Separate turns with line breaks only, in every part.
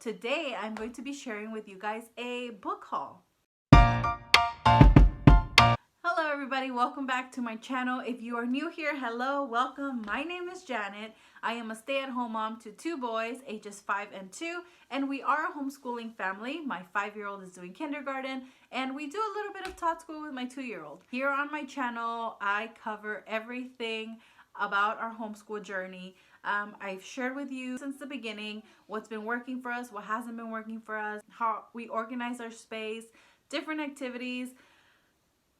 today I'm going to be sharing with you guys a book haul. Hello everybody, welcome back to my channel. If you are new here, hello, welcome. My name is Janet. I am a stay-at-home mom to two boys, ages 5 and 2, and we are a homeschooling family. My 5-year-old is doing kindergarten, and we do a little bit of tot school with my 2-year-old. Here on my channel, I cover everything about our homeschool journey. I've shared with you since the beginning what's been working for us, what hasn't been working for us, how we organize our space, different activities,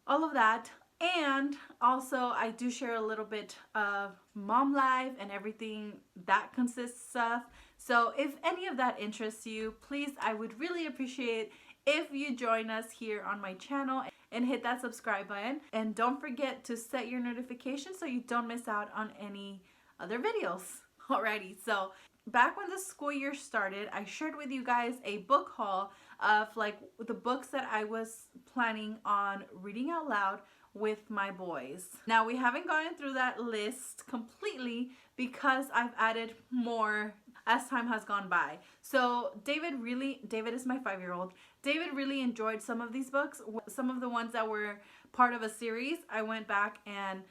all of that. And also I do share a little bit of mom life and everything that consists of. So if any of that interests you, please, I would really appreciate if you join us here on my channel and hit that subscribe button. And don't forget to set your notifications so you don't miss out on any other videos. Alrighty, so back when the school year started, I shared with you guys a book haul of like the books that I was planning on reading out loud with my boys. Now we haven't gone through that list completely because I've added more as time has gone by. So David is my 5-year-old. David really enjoyed some of these books. Some of the ones that were part of a series, I went back and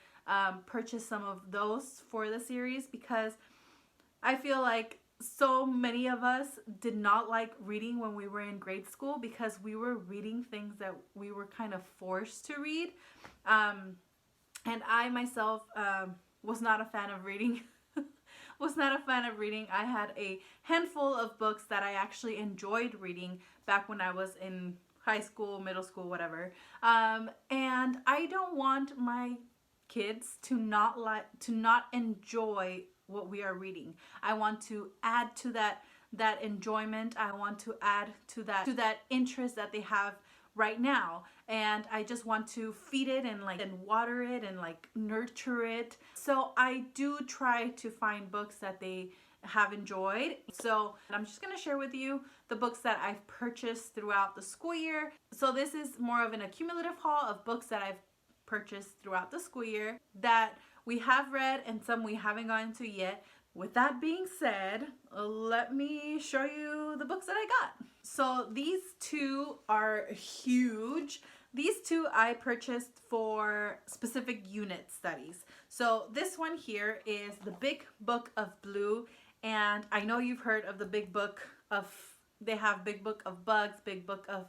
purchased some of those for the series because I feel like so many of us did not like reading when we were in grade school because we were reading things that we were kind of forced to read. And I myself was not a fan of reading. I had a handful of books that I actually enjoyed reading back when I was in high school, middle school, whatever. And I don't want my kids to not enjoy what we are reading. I want to add to that enjoyment. I want to add to that interest that they have right now, and I just want to feed it and water it and nurture it. So I do try to find books that they have enjoyed. So I'm just going to share with you the books that I've purchased throughout the school year. So this is more of an accumulative haul of books that I've purchased throughout the school year that we have read and some we haven't gotten to yet. With that being said, let me show you the books that I got. So these two are huge. These two I purchased for specific unit studies. So this one here is the Big Book of Blue, and I know you've heard of the Big Book of, they have Big Book of Bugs, Big Book of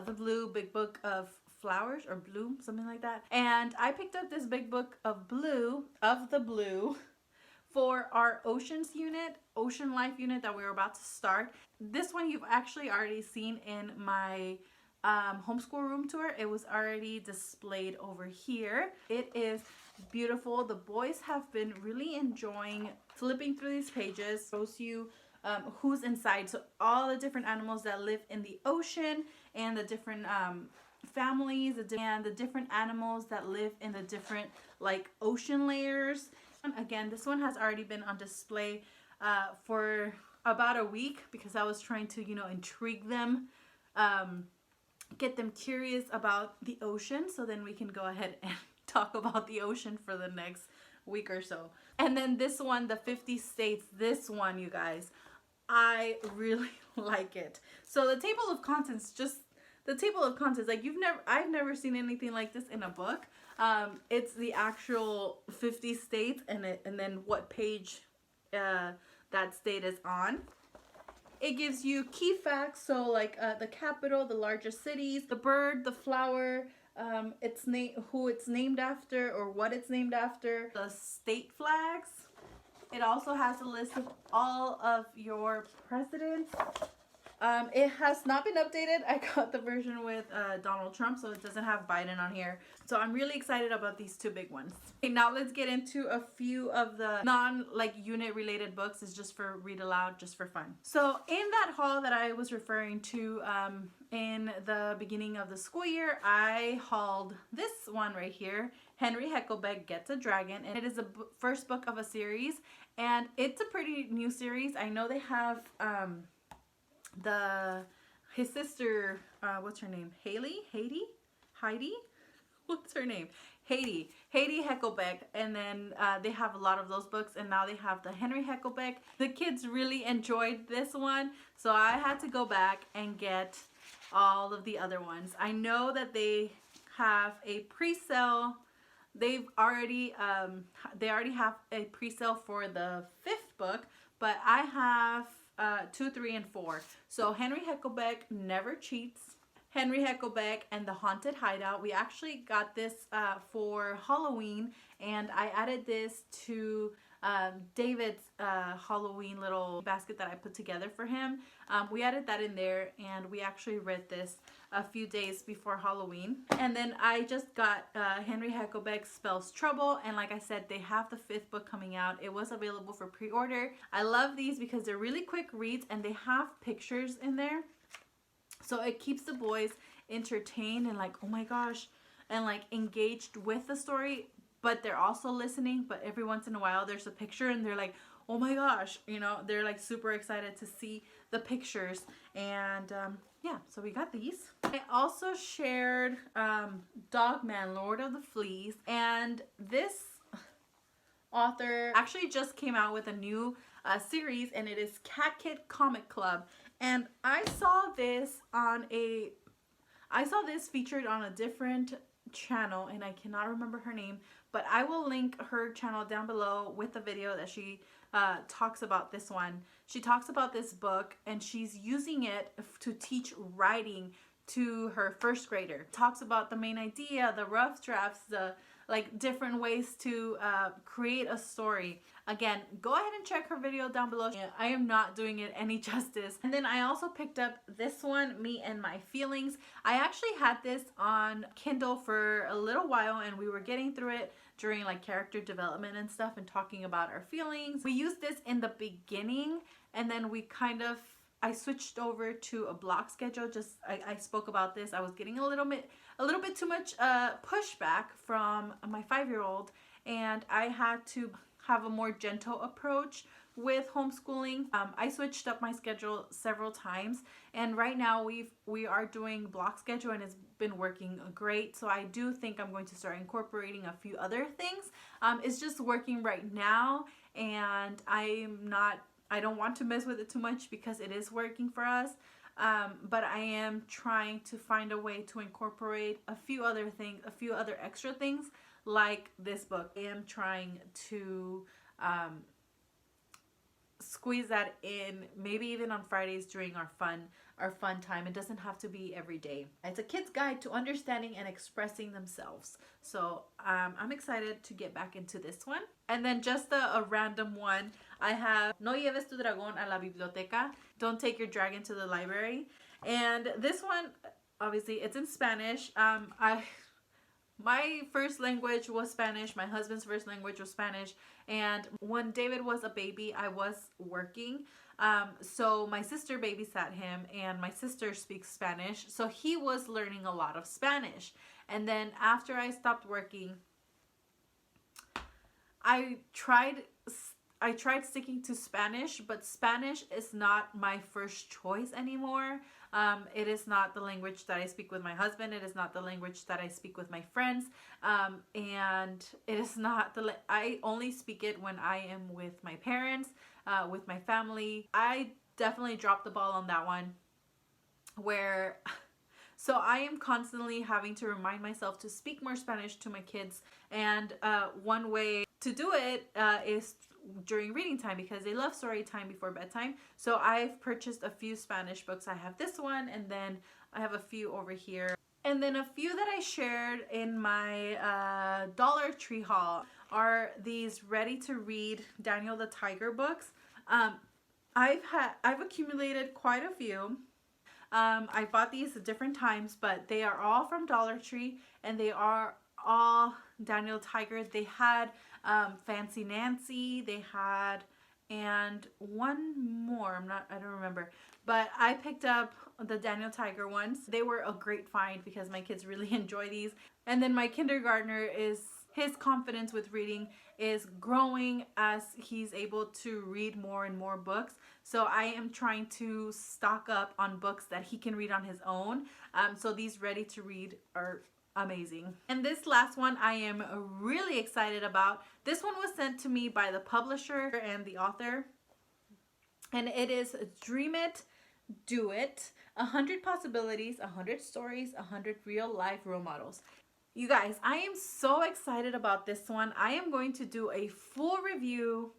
the Blue, Big Book of Flowers or Bloom, something like that. And I picked up this Big Book of the Blue for our Ocean Life unit that we were about to start. This one you've actually already seen in my homeschool room tour. It was already displayed over here. It is beautiful. The boys have been really enjoying flipping through these pages. Shows you who's inside. So all the different animals that live in the ocean and the different families and the different animals that live in the different ocean layers. Again, this one has already been on display for about a week because I was trying to, intrigue them, get them curious about the ocean, so then we can go ahead and talk about the ocean for the next week or so. And then this one, the 50 States, this one, you guys, I really like it. So the table of contents, I've never seen anything like this in a book. It's the actual 50 states and then what page that state is on. It gives you key facts, so the capital, the largest cities, the bird, the flower, who it's named after or what it's named after, the state flags. It also has a list of all of your presidents. It has not been updated. I got the version with Donald Trump, so it doesn't have Biden on here. So I'm really excited about these two big ones. Okay, now let's get into a few of the unit related books. It's just for read aloud, just for fun. So in that haul that I was referring to in the beginning of the school year, I hauled this one right here, Henry Hecklebeck Gets a Dragon, and it is the first book of a series, and it's a pretty new series. I know they have his sister, what's her name? Heidi? what's her name? Haiti Heckelbeck, and then they have a lot of those books, and now they have the Henry Heckelbeck. The kids really enjoyed this one, so I had to go back and get all of the other ones. I know that they have a pre-sale. They already have a pre-sale for the 5th book, but I have 2, 3, and 4. So Henry Heckelbeck Never Cheats, Henry Heckelbeck and the Haunted Hideout. We actually got this for Halloween, and I added this to David's Halloween little basket that I put together for him. We added that in there, and we actually read this a few days before Halloween. And then I just got Henry Heckelbeck Spells Trouble, and like I said, they have the 5th book coming out. It was available for pre-order. I love these because they're really quick reads, and they have pictures in there. So it keeps the boys entertained and like, oh my gosh, and like engaged with the story, but they're also listening. But every once in a while there's a picture and they're like, oh my gosh, you know, they're like super excited to see the pictures. And yeah, so we got these. I also shared Dogman, Lord of the Fleas, and this author actually just came out with a new series, and it is Cat Kid Comic Club. And I saw this featured on a different channel, and I cannot remember her name, but I will link her channel down below with the video that she talks about this one. She talks about this book, and she's using it to teach writing to her 1st grader. Talks about the main idea, the rough drafts, the like different ways to create a story. Again, go ahead and check her video down below. I am not doing it any justice. And then I also picked up this one, Me and My Feelings. I actually had this on Kindle for a little while, and we were getting through it during like character development and stuff and talking about our feelings. We used this in the beginning, and then I switched over to a block schedule. I spoke about this. I was getting a little bit too much pushback from my 5-year-old, and I had to have a more gentle approach with homeschooling. I switched up my schedule several times, and right now we are doing block schedule, and it's been working great. So I do think I'm going to start incorporating a few other things. It's just working right now, and I don't want to mess with it too much because it is working for us. But I am trying to find a way to incorporate a few other extra things like this book. I am trying to squeeze that in, maybe even on Fridays during our fun time. It doesn't have to be every day. It's a kid's guide to understanding and expressing themselves. So I'm excited to get back into this one. And then just a random one, I have No lleves tu dragón a la biblioteca. Don't take your dragon to the library. And this one, obviously, it's in Spanish. My first language was Spanish. My husband's first language was Spanish. And when David was a baby, I was working. So my sister babysat him, and my sister speaks Spanish. So he was learning a lot of Spanish. And then after I stopped working, I tried sticking to Spanish, but Spanish is not my first choice anymore. It is not the language that I speak with my husband. It is not the language that I speak with my friends. And it is not I only speak it when I am with my parents, with my family. I definitely dropped the ball on that one, so I am constantly having to remind myself to speak more Spanish to my kids. And one way to do it is during reading time, because they love story time before bedtime. So I've purchased a few Spanish books. I have this one, and then I have a few over here. And then a few that I shared in my Dollar Tree haul are these ready to read Daniel the Tiger books. I've accumulated quite a few. I bought these at different times, but they are all from Dollar Tree, and they are all Daniel Tiger. They had Fancy Nancy, they had, and one more, I don't remember, but I picked up the Daniel Tiger ones. They were a great find because my kids really enjoy these. And then my kindergartner, his confidence with reading is growing as he's able to read more and more books. So I am trying to stock up on books that he can read on his own. So these ready to read are amazing. And this last one I am really excited about. This one was sent to me by the publisher and the author. And it is Dream It, Do It, 100 Possibilities, 100 Stories, 100 Real Life Role Models. You guys, I am so excited about this one. I am going to do a full review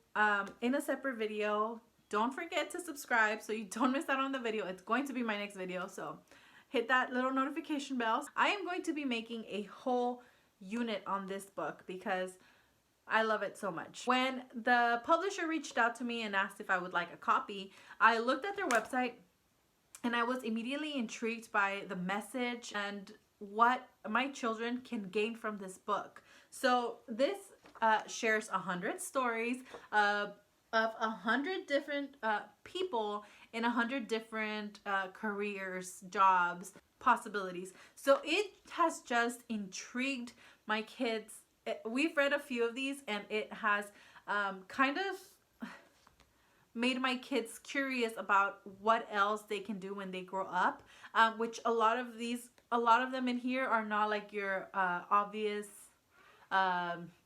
in a separate video. Don't forget to subscribe so you don't miss out on the video. It's going to be my next video, so hit that little notification bell. I am going to be making a whole unit on this book because I love it so much. When the publisher reached out to me and asked if I would like a copy, I looked at their website and I was immediately intrigued by the message and what my children can gain from this book. So this shares 100 stories of 100 different people in 100 different careers, jobs, possibilities. So it has just intrigued my kids. We've read a few of these and it has kind of made my kids curious about what else they can do when they grow up, which a lot of them in here are not like your obvious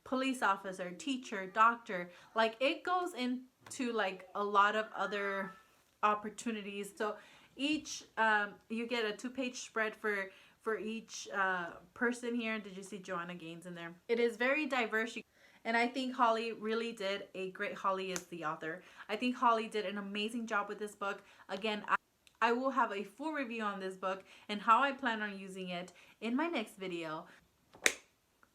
police officer, teacher, doctor. Like it goes into like a lot of other opportunities. So each you get a 2-page spread for each person here. Did you see Joanna Gaines in there? It is very diverse. And I think Holly really did a great, Holly is the author. I think Holly did an amazing job with this book. Again, I will have a full review on this book and how I plan on using it in my next video.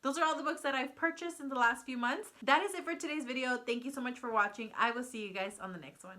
Those are all the books that I've purchased in the last few months. That is it for today's video. Thank you so much for watching. I will see you guys on the next one.